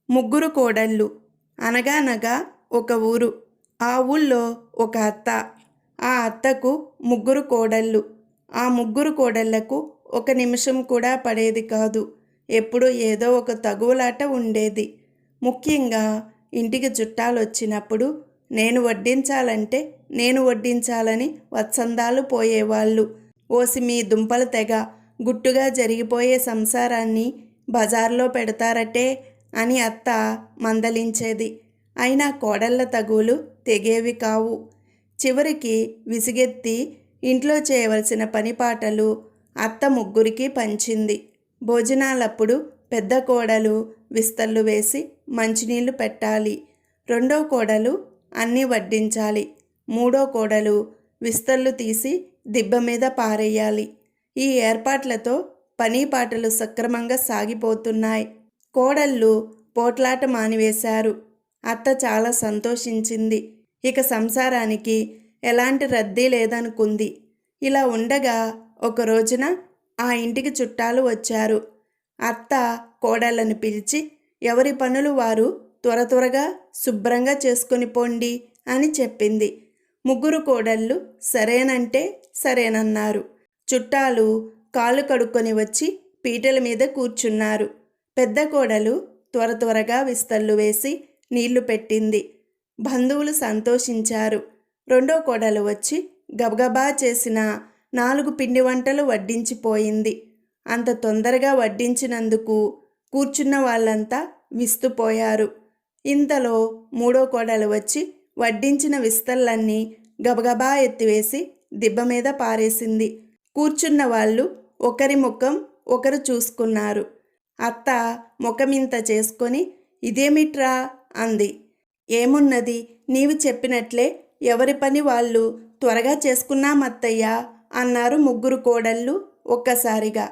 ముగ్గురు కోడళ్ళు. అనగానగా ఒక ఊరు. ఆ ఊళ్ళో ఒక అత్త. ఆ అత్తకు ముగ్గురు కోడళ్ళు. ఆ ముగ్గురు కోడళ్లకు ఒక నిమిషం కూడా పడేది కాదు. ఎప్పుడూ ఏదో ఒక తగువులాట ఉండేది. ముఖ్యంగా ఇంటికి చుట్టాలొచ్చినప్పుడు నేను వడ్డించాలని వత్సందాలు పోయేవాళ్ళు. ఓసి మీ దుంపల తెగ, గుట్టుగా జరిగిపోయే సంసారాన్ని బజార్లో పెడతారటే అని అత్త మందలించేది. అయినా కోడళ్ళ తగువులు తెగేవి కావు. చివరికి విసిగెత్తి ఇంట్లో చేయవలసిన పనిపాటలు అత్త ముగ్గురికి పంచింది. భోజనాలప్పుడు పెద్ద కోడలు విస్తళ్ళు వేసి మంచినీళ్లు పెట్టాలి. రెండో కోడలు అన్నీ వడ్డించాలి. మూడో కోడలు విస్తళ్ళు తీసి దిబ్బ మీద పారేయాలి. ఈ ఏర్పాట్లతో పనిపాటలు సక్రమంగా సాగిపోతున్నాయి. కోడళ్ళు పోట్లాట మానివేశారు. అత్త చాలా సంతోషించింది. ఇక సంసారానికి ఎలాంటి రద్దీ లేదనుకుంది. ఇలా ఉండగా ఒక రోజున ఆ ఇంటికి చుట్టాలు వచ్చారు. అత్త కోడళ్ళని పిలిచి ఎవరి పనులు వారు త్వర త్వరగా శుభ్రంగా చేసుకుని పోండి అని చెప్పింది. ముగ్గురు కోడళ్ళు సరేనంటే సరేనన్నారు. చుట్టాలు కాళ్ళు కడుక్కొని వచ్చి పీటల మీద కూర్చున్నారు. పెద్ద కోడలు త్వర త్వరగా విస్తళ్ళు వేసి నీళ్లు పెట్టింది. బంధువులు సంతోషించారు. రెండో కోడలు వచ్చి గబగబా చేసిన 4 పిండి వంటలు వడ్డించిపోయింది. అంత తొందరగా వడ్డించినందుకు కూర్చున్న వాళ్ళంతా విస్తుపోయారు. ఇంతలో మూడో కోడలు వచ్చి వడ్డించిన విస్తళ్ళన్నీ గబగబా ఎత్తివేసి దిబ్బ మీద పారేసింది. కూర్చున్న వాళ్ళు ఒకరి ముఖం ఒకరు చూసుకున్నారు. అత్త ముఖమింత చేసుకొని ఇదేమిట్రా అంది. ఏమున్నది, నీవు చెప్పినట్లే ఎవరి పని వాళ్ళు త్వరగా చేసుకున్నామత్తయ్యా అన్నారు ముగ్గురు కోడళ్ళు ఒక్కసారిగా.